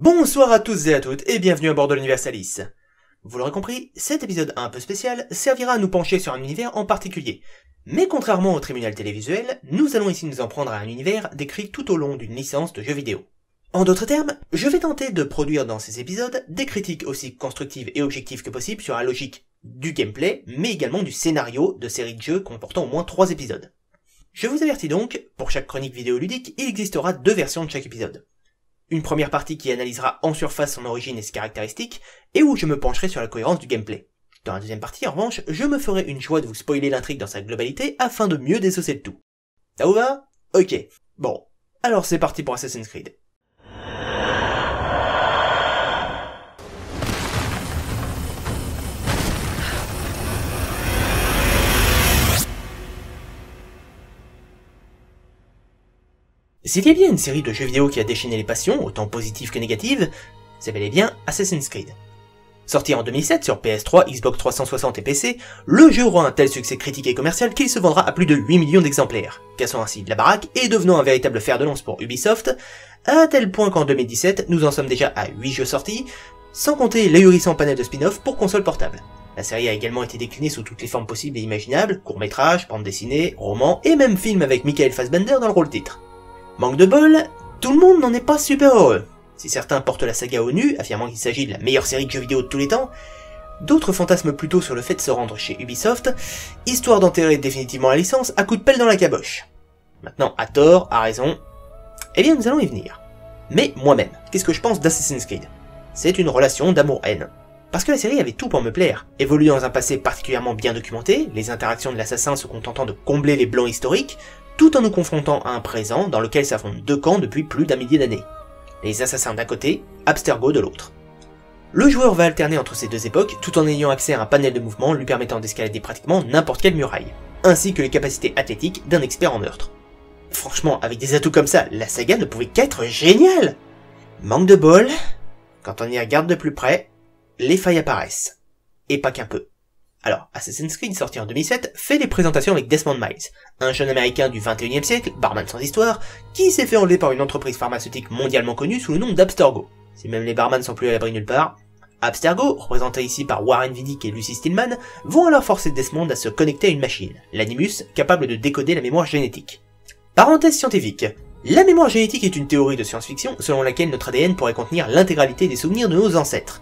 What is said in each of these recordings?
Bonsoir à tous et à toutes et bienvenue à bord de l'Universalis. Vous l'aurez compris, cet épisode un peu spécial servira à nous pencher sur un univers en particulier. Mais contrairement au tribunal télévisuel, nous allons ici nous en prendre à un univers décrit tout au long d'une licence de jeux vidéo. En d'autres termes, je vais tenter de produire dans ces épisodes des critiques aussi constructives et objectives que possible sur la logique du gameplay, mais également du scénario de séries de jeux comportant au moins 3 épisodes. Je vous avertis donc, pour chaque chronique vidéoludique, il existera 2 versions de chaque épisode. Une première partie qui analysera en surface son origine et ses caractéristiques, et où je me pencherai sur la cohérence du gameplay. Dans la deuxième partie, en revanche, je me ferai une joie de vous spoiler l'intrigue dans sa globalité afin de mieux désosser le tout. Ça vous va? Ok. Bon. Alors c'est parti pour Assassin's Creed. S'il y a bien une série de jeux vidéo qui a déchaîné les passions, autant positives que négatives, c'est bel et bien Assassin's Creed. Sorti en 2007 sur PS3, Xbox 360 et PC, le jeu aura un tel succès critique et commercial qu'il se vendra à plus de 8 millions d'exemplaires, cassant ainsi de la baraque et devenant un véritable fer de lance pour Ubisoft, à tel point qu'en 2017, nous en sommes déjà à 8 jeux sortis, sans compter l'ahurissant panel de spin-off pour console portable. La série a également été déclinée sous toutes les formes possibles et imaginables, courts-métrages, bandes dessinées, romans et même films avec Michael Fassbender dans le rôle-titre. Manque de bol, tout le monde n'en est pas super heureux. Si certains portent la saga au nu, affirmant qu'il s'agit de la meilleure série de jeux vidéo de tous les temps, d'autres fantasment plutôt sur le fait de se rendre chez Ubisoft, histoire d'enterrer définitivement la licence à coups de pelle dans la caboche. Maintenant, à tort, à raison, eh bien nous allons y venir. Mais moi-même, qu'est-ce que je pense d'Assassin's Creed? C'est une relation d'amour-haine. Parce que la série avait tout pour me plaire, évolue dans un passé particulièrement bien documenté, les interactions de l'assassin se contentant de combler les blancs historiques, tout en nous confrontant à un présent dans lequel s'affrontent 2 camps depuis plus d'un millier d'années. Les assassins d'un côté, Abstergo de l'autre. Le joueur va alterner entre ces 2 époques, tout en ayant accès à un panel de mouvements lui permettant d'escalader pratiquement n'importe quelle muraille, ainsi que les capacités athlétiques d'un expert en meurtre. Franchement, avec des atouts comme ça, la saga ne pouvait qu'être géniale! Manque de bol, quand on y regarde de plus près, les failles apparaissent. Et pas qu'un peu. Alors, Assassin's Creed, sorti en 2007, fait des présentations avec Desmond Miles, un jeune américain du 21e siècle, barman sans histoire, qui s'est fait enlever par une entreprise pharmaceutique mondialement connue sous le nom d'Abstergo. Si même les barman sont plus à l'abri nulle part, Abstergo, représenté ici par Warren Vidic et Lucy Stillman, vont alors forcer Desmond à se connecter à une machine, l'Animus, capable de décoder la mémoire génétique. Parenthèse scientifique. La mémoire génétique est une théorie de science-fiction selon laquelle notre ADN pourrait contenir l'intégralité des souvenirs de nos ancêtres.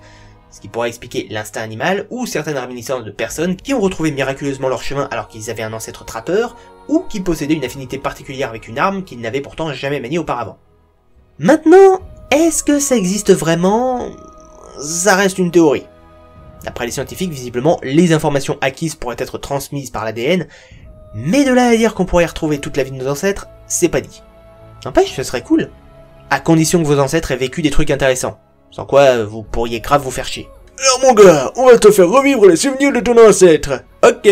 Ce qui pourrait expliquer l'instinct animal ou certaines réminiscences de personnes qui ont retrouvé miraculeusement leur chemin alors qu'ils avaient un ancêtre trappeur ou qui possédaient une affinité particulière avec une arme qu'ils n'avaient pourtant jamais maniée auparavant. Maintenant, est-ce que ça existe vraiment? Ça reste une théorie. D'après les scientifiques, visiblement, les informations acquises pourraient être transmises par l'ADN, mais de là à dire qu'on pourrait retrouver toute la vie de nos ancêtres, c'est pas dit. N'empêche, ce serait cool. À condition que vos ancêtres aient vécu des trucs intéressants. Sans quoi, vous pourriez grave vous faire chier. Alors mon gars, on va te faire revivre les souvenirs de ton ancêtre. Ok.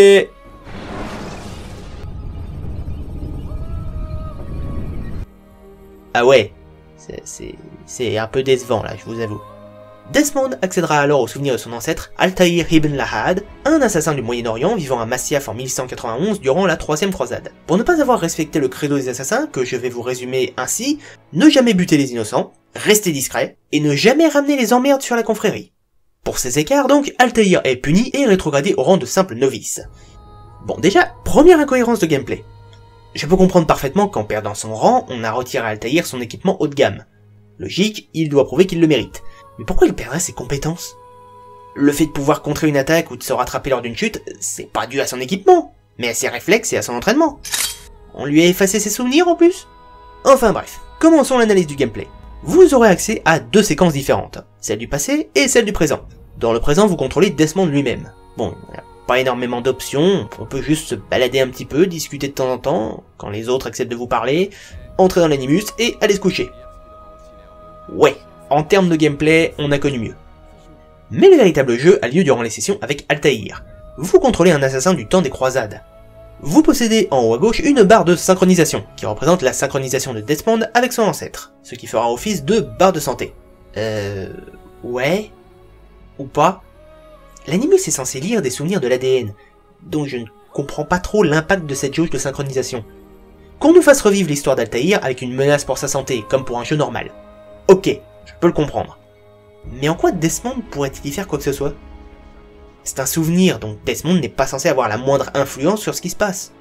Ah ouais, c'est un peu décevant là, je vous avoue. Desmond accédera alors aux souvenirs de son ancêtre, Altaïr ibn Lahad, un assassin du Moyen-Orient vivant à Masyaf en 1191 durant la 3e croisade. Pour ne pas avoir respecté le credo des assassins, que je vais vous résumer ainsi, ne jamais buter les innocents, rester discret, et ne jamais ramener les emmerdes sur la confrérie. Pour ces écarts donc, Altaïr est puni et rétrogradé au rang de simple novice. Bon déjà, première incohérence de gameplay. Je peux comprendre parfaitement qu'en perdant son rang, on a retiré à Altaïr son équipement haut de gamme. Logique, il doit prouver qu'il le mérite. Mais pourquoi il perdrait ses compétences? Le fait de pouvoir contrer une attaque ou de se rattraper lors d'une chute, c'est pas dû à son équipement, mais à ses réflexes et à son entraînement. On lui a effacé ses souvenirs en plus? Enfin bref, commençons l'analyse du gameplay. Vous aurez accès à 2 séquences différentes, celle du passé et celle du présent. Dans le présent, vous contrôlez Desmond lui-même. Bon, il n'y a pas énormément d'options, on peut juste se balader un petit peu, discuter de temps en temps, quand les autres acceptent de vous parler, entrer dans l'animus et aller se coucher. Ouais. En termes de gameplay, on a connu mieux. Mais le véritable jeu a lieu durant les sessions avec Altaïr. Vous contrôlez un assassin du temps des croisades. Vous possédez en haut à gauche une barre de synchronisation, qui représente la synchronisation de Desmond avec son ancêtre, ce qui fera office de barre de santé. Ouais? Ou pas? L'Animus est censé lire des souvenirs de l'ADN, donc je ne comprends pas trop l'impact de cette jauge de synchronisation. Qu'on nous fasse revivre l'histoire d'Altaïr avec une menace pour sa santé, comme pour un jeu normal. Ok. Je peux le comprendre. Mais en quoi Desmond pourrait-il y faire quoi que ce soit? C'est un souvenir, donc Desmond n'est pas censé avoir la moindre influence sur ce qui se passe.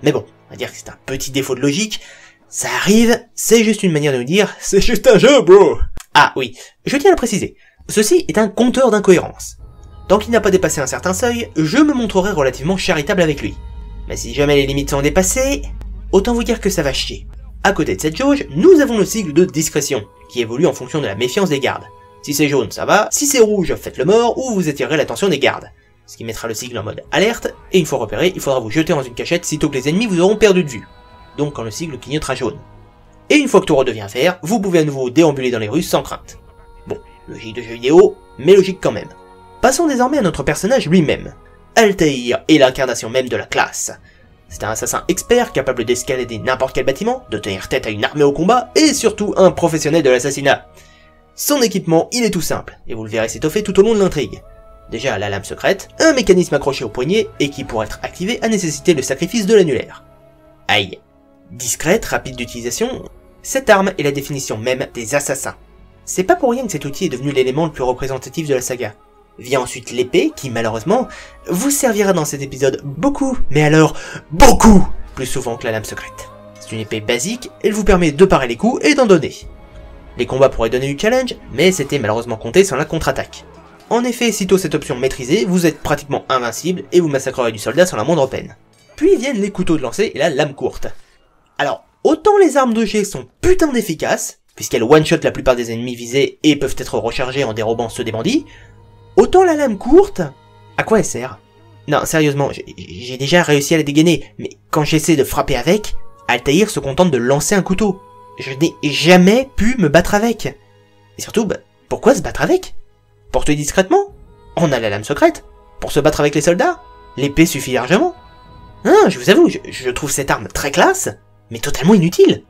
Mais bon, on va dire que c'est un petit défaut de logique. Ça arrive, c'est juste une manière de nous dire « C'est juste un jeu, bro !» Ah oui, je tiens à le préciser. Ceci est un compteur d'incohérence. Tant qu'il n'a pas dépassé un certain seuil, je me montrerai relativement charitable avec lui. Mais si jamais les limites sont dépassées, autant vous dire que ça va chier. À côté de cette jauge, nous avons le sigle de discrétion, qui évolue en fonction de la méfiance des gardes. Si c'est jaune, ça va, si c'est rouge, faites le mort, ou vous attirerez l'attention des gardes. Ce qui mettra le sigle en mode alerte, et une fois repéré, il faudra vous jeter dans une cachette sitôt que les ennemis vous auront perdu de vue. Donc quand le sigle clignotera jaune. Et une fois que tout redevient vert, vous pouvez à nouveau déambuler dans les rues sans crainte. Bon, logique de jeu vidéo, mais logique quand même. Passons désormais à notre personnage lui-même. Altaïr est l'incarnation même de la classe. C'est un assassin expert capable d'escalader n'importe quel bâtiment, de tenir tête à une armée au combat, et surtout un professionnel de l'assassinat. Son équipement, il est tout simple, et vous le verrez s'étoffer tout au long de l'intrigue. Déjà la lame secrète, un mécanisme accroché au poignet, et qui pour être activé a nécessité le sacrifice de l'annulaire. Aïe. Discrète, rapide d'utilisation, cette arme est la définition même des assassins. C'est pas pour rien que cet outil est devenu l'élément le plus représentatif de la saga. Vient ensuite l'épée, qui malheureusement, vous servira dans cet épisode beaucoup, mais alors beaucoup, plus souvent que la lame secrète. C'est une épée basique, elle vous permet de parer les coups et d'en donner. Les combats pourraient donner du challenge, mais c'était malheureusement compté sans la contre-attaque. En effet, sitôt cette option maîtrisée, vous êtes pratiquement invincible et vous massacrerez du soldat sans la moindre peine. Puis viennent les couteaux de lancer et la lame courte. Alors, autant les armes de jet sont putain d'efficaces, puisqu'elles one-shot la plupart des ennemis visés et peuvent être rechargées en dérobant ceux des bandits, autant la lame courte, à quoi elle sert? Non, sérieusement, j'ai déjà réussi à la dégainer, mais quand j'essaie de frapper avec, Altaïr se contente de lancer un couteau. Je n'ai jamais pu me battre avec. Et surtout, pourquoi se battre avec? Pour tuer discrètement? On a la lame secrète. Pour se battre avec les soldats? L'épée suffit largement. Hein, je vous avoue, je trouve cette arme très classe, mais totalement inutile.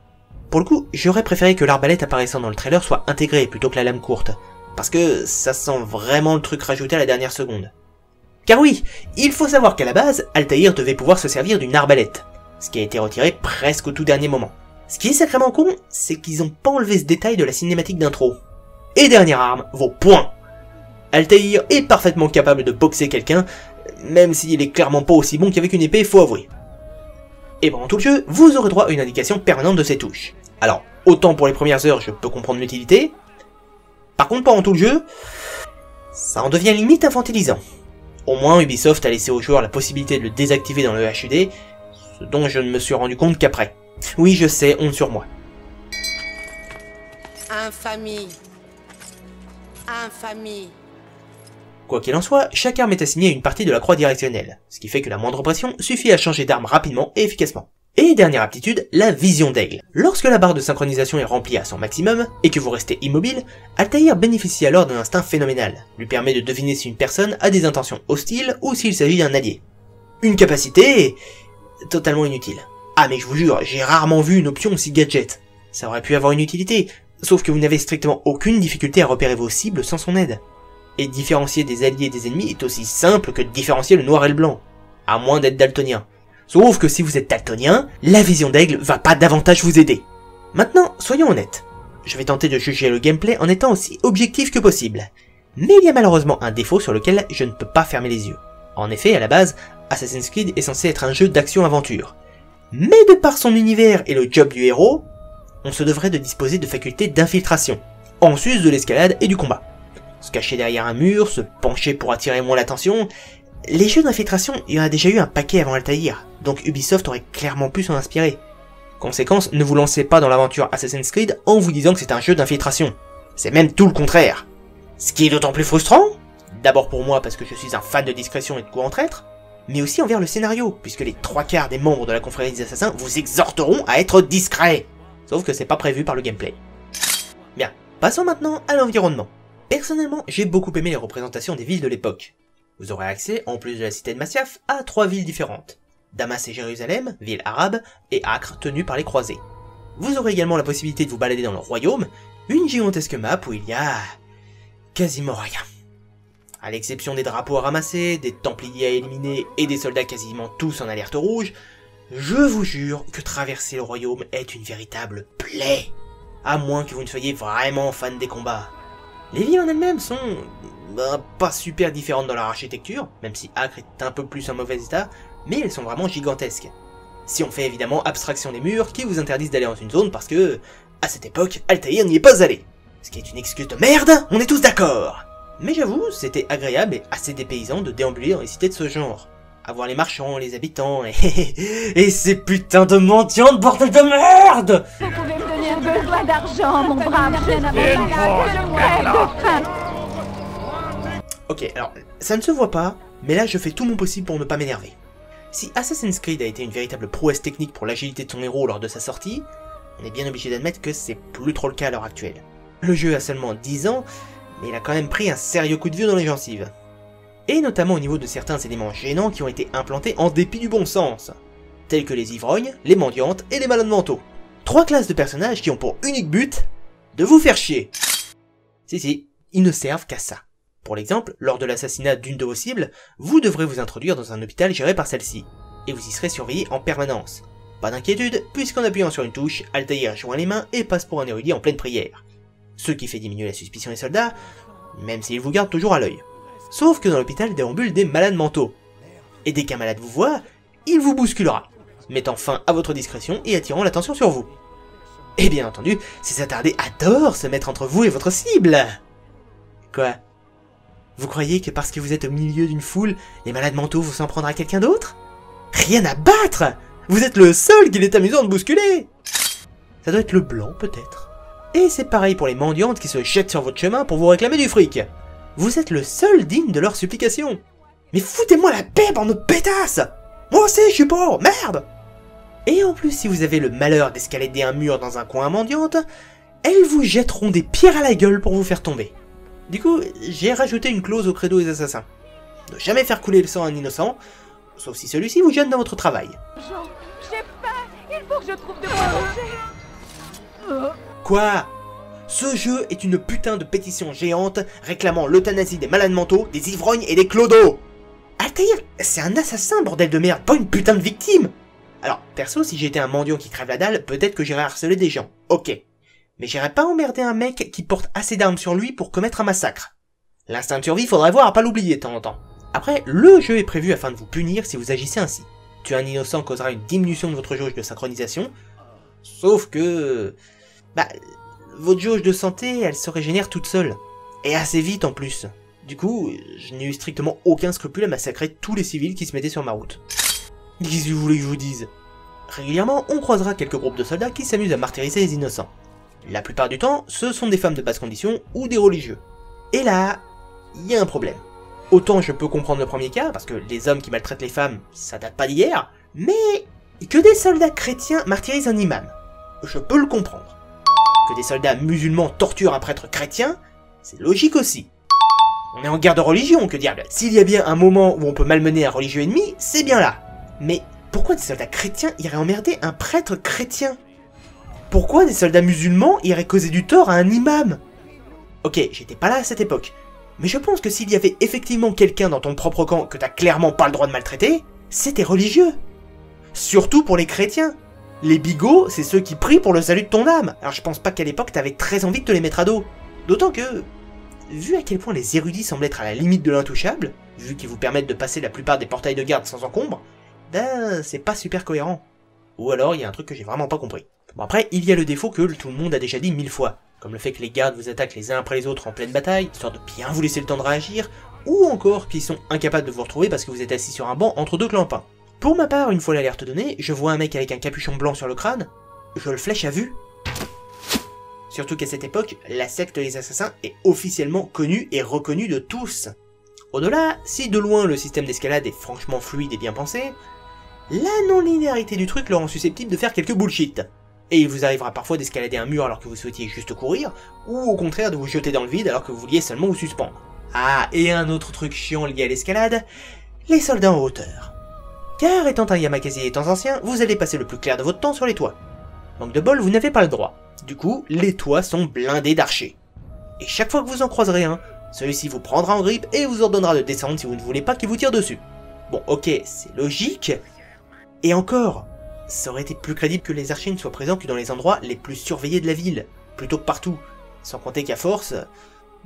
Pour le coup, j'aurais préféré que l'arbalète apparaissant dans le trailer soit intégrée plutôt que la lame courte, parce que ça sent vraiment le truc rajouté à la dernière seconde. Car oui, il faut savoir qu'à la base, Altaïr devait pouvoir se servir d'une arbalète, ce qui a été retiré presque au tout dernier moment. Ce qui est sacrément con, c'est qu'ils ont pas enlevé ce détail de la cinématique d'intro. Et dernière arme, vos poings. Altaïr est parfaitement capable de boxer quelqu'un, même s'il est clairement pas aussi bon qu'avec une épée, faut avouer. Et pendant tout le jeu, vous aurez droit à une indication permanente de ses touches. Alors, autant pour les premières heures, je peux comprendre l'utilité. Par contre, pendant tout le jeu, ça en devient limite infantilisant. Au moins, Ubisoft a laissé aux joueurs la possibilité de le désactiver dans le HUD, ce dont je ne me suis rendu compte qu'après. Oui, je sais, honte sur moi. Infamie. Infamie. Quoi qu'il en soit, chaque arme est assignée à une partie de la croix directionnelle, ce qui fait que la moindre pression suffit à changer d'arme rapidement et efficacement. Et dernière aptitude, la vision d'aigle. Lorsque la barre de synchronisation est remplie à son maximum, et que vous restez immobile, Altaïr bénéficie alors d'un instinct phénoménal, lui permet de deviner si une personne a des intentions hostiles ou s'il s'agit d'un allié. Une capacité totalement inutile. Ah mais je vous jure, j'ai rarement vu une option aussi gadget. Ça aurait pu avoir une utilité, sauf que vous n'avez strictement aucune difficulté à repérer vos cibles sans son aide. Et différencier des alliés et des ennemis est aussi simple que de différencier le noir et le blanc, à moins d'être daltonien. Sauf que si vous êtes daltonien, la vision d'aigle va pas davantage vous aider. Maintenant, soyons honnêtes. Je vais tenter de juger le gameplay en étant aussi objectif que possible. Mais il y a malheureusement un défaut sur lequel je ne peux pas fermer les yeux. En effet, à la base, Assassin's Creed est censé être un jeu d'action-aventure. Mais de par son univers et le job du héros, on se devrait de disposer de facultés d'infiltration, en sus de l'escalade et du combat. Se cacher derrière un mur, se pencher pour attirer moins l'attention. Les jeux d'infiltration, il y en a déjà eu un paquet avant Altaïr, donc Ubisoft aurait clairement pu s'en inspirer. Conséquence, ne vous lancez pas dans l'aventure Assassin's Creed en vous disant que c'est un jeu d'infiltration. C'est même tout le contraire. Ce qui est d'autant plus frustrant, d'abord pour moi parce que je suis un fan de discrétion et de coups en traître, mais aussi envers le scénario, puisque les 3/4 des membres de la confrérie des assassins vous exhorteront à être discrets. Sauf que c'est pas prévu par le gameplay. Bien, passons maintenant à l'environnement. Personnellement, j'ai beaucoup aimé les représentations des villes de l'époque. Vous aurez accès, en plus de la cité de Masyaf, à 3 villes différentes. Damas et Jérusalem, ville arabe, et Acre, tenue par les croisés. Vous aurez également la possibilité de vous balader dans le royaume, une gigantesque map où il y a quasiment rien. À l'exception des drapeaux à ramasser, des templiers à éliminer et des soldats quasiment tous en alerte rouge, je vous jure que traverser le royaume est une véritable plaie. À moins que vous ne soyez vraiment fan des combats. Les villes en elles-mêmes sont pas super différentes dans leur architecture, même si Acre est un peu plus en mauvais état, mais elles sont vraiment gigantesques. Si on fait évidemment abstraction des murs qui vous interdisent d'aller dans une zone parce que, à cette époque, Altaïr n'y est pas allé. Ce qui est une excuse de merde, on est tous d'accord. Mais j'avoue, c'était agréable et assez dépaysant de déambuler dans les cités de ce genre. Avoir les marchands, les habitants, et ces putains de mendiants de bordel de merde. Vous pouvez me donner un besoin d'argent, mon brave, je crève de faim. Ok, alors, ça ne se voit pas, mais là je fais tout mon possible pour ne pas m'énerver. Si Assassin's Creed a été une véritable prouesse technique pour l'agilité de son héros lors de sa sortie, on est bien obligé d'admettre que c'est plus trop le cas à l'heure actuelle. Le jeu a seulement 10 ans, mais il a quand même pris un sérieux coup de vieux dans les gencives. Et notamment au niveau de certains éléments gênants qui ont été implantés en dépit du bon sens, tels que les ivrognes, les mendiantes et les malades mentaux. 3 classes de personnages qui ont pour unique but de vous faire chier. Si, ils ne servent qu'à ça. Pour l'exemple, lors de l'assassinat d'une de vos cibles, vous devrez vous introduire dans un hôpital géré par celle-ci, et vous y serez surveillé en permanence. Pas d'inquiétude, puisqu'en appuyant sur une touche, Altaïr joint les mains et passe pour un érudit en pleine prière. Ce qui fait diminuer la suspicion des soldats, même s'ils vous gardent toujours à l'œil. Sauf que dans l'hôpital déambulent des malades mentaux. Et dès qu'un malade vous voit, il vous bousculera, mettant fin à votre discrétion et attirant l'attention sur vous. Et bien entendu, ces attardés adorent se mettre entre vous et votre cible. Quoi? Vous croyez que parce que vous êtes au milieu d'une foule, les malades mentaux vont s'en prendre à quelqu'un d'autre? Rien à battre! Vous êtes le seul qu'il est amusant de bousculer! Ça doit être le blanc, peut-être. Et c'est pareil pour les mendiantes qui se jettent sur votre chemin pour vous réclamer du fric. Vous êtes le seul digne de leurs supplications. Mais foutez-moi la paix, bande de pétasses! Moi aussi, je suis pauvre, merde! Et en plus, si vous avez le malheur d'escalader un mur dans un coin mendiante, elles vous jetteront des pierres à la gueule pour vous faire tomber. Du coup, j'ai rajouté une clause au credo des assassins. Ne jamais faire couler le sang à un innocent, sauf si celui-ci vous gêne dans votre travail. J'ai faim, il faut que je trouve de quoi manger. Quoi? Ce jeu est une putain de pétition géante réclamant l'euthanasie des malades mentaux, des ivrognes et des clodos. Altaïr, c'est un assassin, bordel de merde, pas une putain de victime. Alors, perso, si j'étais un mendiant qui crève la dalle, peut-être que j'irais harceler des gens, ok. Mais j'irais pas emmerder un mec qui porte assez d'armes sur lui pour commettre un massacre. L'instinct de survie, faudrait voir à pas l'oublier de temps en temps. Après, le jeu est prévu afin de vous punir si vous agissez ainsi. Tuer un innocent causera une diminution de votre jauge de synchronisation, sauf que... votre jauge de santé, elle se régénère toute seule. Et assez vite en plus. Du coup, je n'ai eu strictement aucun scrupule à massacrer tous les civils qui se mettaient sur ma route. Qu'est-ce que vous voulez que je vous dise? Régulièrement, on croisera quelques groupes de soldats qui s'amusent à martyriser les innocents. La plupart du temps, ce sont des femmes de basse condition ou des religieux. Et là, il y a un problème. Autant je peux comprendre le premier cas, parce que les hommes qui maltraitent les femmes, ça date pas d'hier, mais que des soldats chrétiens martyrisent un imam, je peux le comprendre. Que des soldats musulmans torturent un prêtre chrétien, c'est logique aussi. On est en guerre de religion, que diable. S'il y a bien un moment où on peut malmener un religieux ennemi, c'est bien là. Mais pourquoi des soldats chrétiens iraient emmerder un prêtre chrétien? Pourquoi des soldats musulmans iraient causer du tort à un imam? Ok, j'étais pas là à cette époque, mais je pense que s'il y avait effectivement quelqu'un dans ton propre camp que t'as clairement pas le droit de maltraiter, c'était religieux. Surtout pour les chrétiens. Les bigots, c'est ceux qui prient pour le salut de ton âme. Alors je pense pas qu'à l'époque t'avais très envie de te les mettre à dos. D'autant que, vu à quel point les érudits semblent être à la limite de l'intouchable, vu qu'ils vous permettent de passer la plupart des portails de garde sans encombre, c'est pas super cohérent. Ou alors il y a un truc que j'ai vraiment pas compris. Bon après, il y a le défaut que tout le monde a déjà dit 1000 fois, comme le fait que les gardes vous attaquent les uns après les autres en pleine bataille, histoire de bien vous laisser le temps de réagir, ou encore qu'ils sont incapables de vous retrouver parce que vous êtes assis sur un banc entre deux clampins. Pour ma part, une fois l'alerte donnée, je vois un mec avec un capuchon blanc sur le crâne, je le flèche à vue. Surtout qu'à cette époque, la secte des assassins est officiellement connue et reconnue de tous. Au-delà, si de loin le système d'escalade est franchement fluide et bien pensé, la non-linéarité du truc le rend susceptible de faire quelques bullshit. Et il vous arrivera parfois d'escalader un mur alors que vous souhaitiez juste courir, ou au contraire de vous jeter dans le vide alors que vous vouliez seulement vous suspendre. Ah, et un autre truc chiant lié à l'escalade, les soldats en hauteur. Car étant un Yamakasi et temps ancien, vous allez passer le plus clair de votre temps sur les toits. Manque de bol, vous n'avez pas le droit. Du coup, les toits sont blindés d'archers. Et chaque fois que vous en croiserez un, celui-ci vous prendra en grippe et vous ordonnera de descendre si vous ne voulez pas qu'il vous tire dessus. Bon, ok, c'est logique. Et encore, ça aurait été plus crédible que les archers ne soient présents que dans les endroits les plus surveillés de la ville, plutôt que partout. Sans compter qu'à force,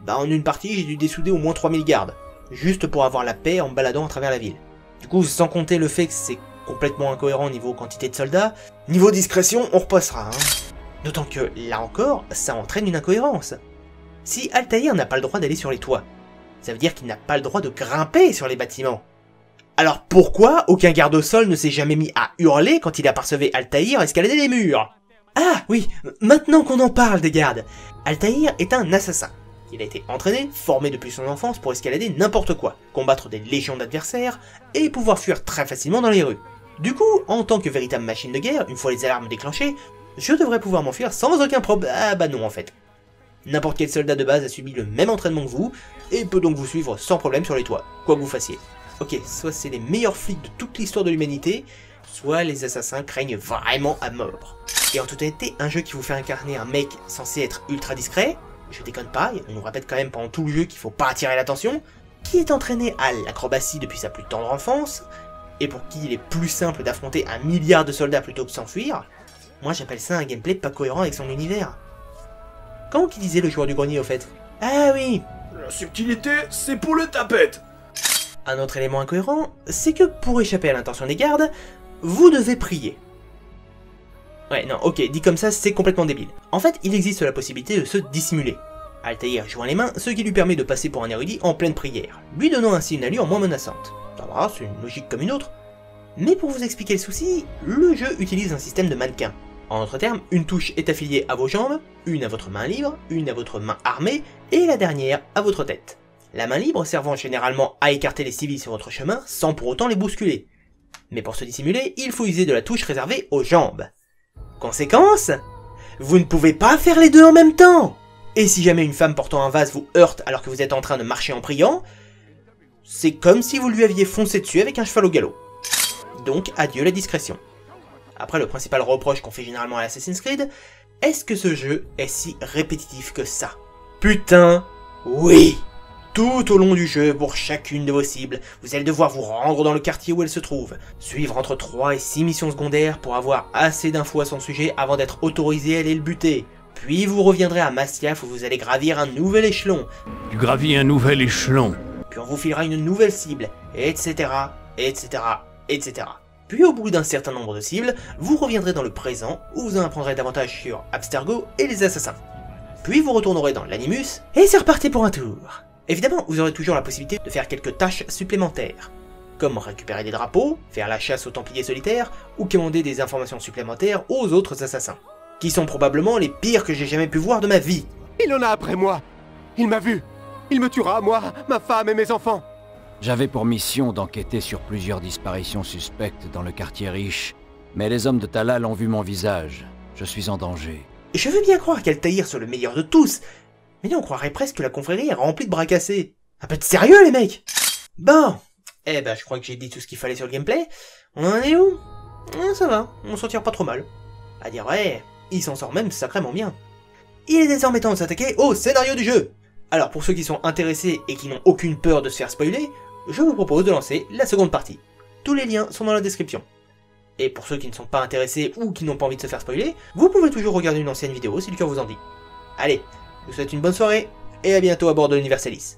Bah en une partie, j'ai dû dessouder au moins 3000 gardes, juste pour avoir la paix en me baladant à travers la ville. Du coup, sans compter le fait que c'est complètement incohérent niveau quantité de soldats, niveau discrétion, on repassera. D'autant que, là encore, ça entraîne une incohérence. Si Altaïr n'a pas le droit d'aller sur les toits, ça veut dire qu'il n'a pas le droit de grimper sur les bâtiments. Alors pourquoi aucun garde au sol ne s'est jamais mis à hurler quand il apercevait Altaïr escalader les murs? Ah oui, maintenant qu'on en parle des gardes, Altaïr est un assassin. Il a été entraîné, formé depuis son enfance pour escalader n'importe quoi, combattre des légions d'adversaires et pouvoir fuir très facilement dans les rues. Du coup, en tant que véritable machine de guerre, une fois les alarmes déclenchées, je devrais pouvoir m'enfuir sans aucun problème. Ah bah non en fait. N'importe quel soldat de base a subi le même entraînement que vous, et peut donc vous suivre sans problème sur les toits, quoi que vous fassiez. Ok, soit c'est les meilleurs flics de toute l'histoire de l'humanité, soit les assassins craignent vraiment à mort. Et en toute honnêteté, un jeu qui vous fait incarner un mec censé être ultra discret, je déconne pas, on nous répète quand même pendant tout le jeu qu'il faut pas attirer l'attention, qui est entraîné à l'acrobatie depuis sa plus tendre enfance, et pour qui il est plus simple d'affronter 1 milliard de soldats plutôt que s'enfuir, moi j'appelle ça un gameplay pas cohérent avec son univers. Comment qu'il disait le joueur du grenier au fait? Ah oui! La subtilité, c'est pour le tapette. Un autre élément incohérent, c'est que pour échapper à l'intention des gardes, vous devez prier. Ouais, non, ok, dit comme ça, c'est complètement débile. En fait, il existe la possibilité de se dissimuler. Altaïr joint les mains, ce qui lui permet de passer pour un érudit en pleine prière, lui donnant ainsi une allure moins menaçante. Ça va, c'est une logique comme une autre. Mais pour vous expliquer le souci, le jeu utilise un système de mannequin. En d'autres termes, une touche est affiliée à vos jambes, une à votre main libre, une à votre main armée, et la dernière à votre tête. La main libre servant généralement à écarter les civils sur votre chemin sans pour autant les bousculer. Mais pour se dissimuler, il faut user de la touche réservée aux jambes. Conséquence, vous ne pouvez pas faire les deux en même temps. Et si jamais une femme portant un vase vous heurte alors que vous êtes en train de marcher en priant, c'est comme si vous lui aviez foncé dessus avec un cheval au galop. Donc adieu la discrétion. Après, le principal reproche qu'on fait généralement à Assassin's Creed, est-ce que ce jeu est si répétitif que ça? Putain, oui! Tout au long du jeu, pour chacune de vos cibles, vous allez devoir vous rendre dans le quartier où elle se trouve, suivre entre 3 et 6 missions secondaires pour avoir assez d'infos à son sujet avant d'être autorisé à aller le buter. Puis vous reviendrez à Masyaf où vous allez gravir un nouvel échelon. Tu gravis un nouvel échelon. Puis on vous filera une nouvelle cible, etc., etc., etc. Puis au bout d'un certain nombre de cibles, vous reviendrez dans le présent où vous en apprendrez davantage sur Abstergo et les assassins. Puis vous retournerez dans l'Animus, et c'est reparti pour un tour. Évidemment, vous aurez toujours la possibilité de faire quelques tâches supplémentaires, comme récupérer des drapeaux, faire la chasse aux Templiers solitaires, ou commander des informations supplémentaires aux autres assassins, qui sont probablement les pires que j'ai jamais pu voir de ma vie. Il en a après moi. Il m'a vu. Il me tuera, moi, ma femme et mes enfants. J'avais pour mission d'enquêter sur plusieurs disparitions suspectes dans le quartier riche, mais les hommes de Talal ont vu mon visage. Je suis en danger. Et je veux bien croire qu'Altaïr soit le meilleur de tous, mais là on croirait presque que la confrérie est remplie de bras cassés. Un peu de sérieux les mecs! Bon, eh ben je crois que j'ai dit tout ce qu'il fallait sur le gameplay. On en est où? Ça va, on s'en tire pas trop mal. À dire vrai, il s'en sort même sacrément bien. Il est désormais temps de s'attaquer au scénario du jeu. Alors pour ceux qui sont intéressés et qui n'ont aucune peur de se faire spoiler, je vous propose de lancer la seconde partie. Tous les liens sont dans la description. Et pour ceux qui ne sont pas intéressés ou qui n'ont pas envie de se faire spoiler, vous pouvez toujours regarder une ancienne vidéo si le cœur vous en dit. Allez, je vous souhaite une bonne soirée, et à bientôt à bord de l'Universalis.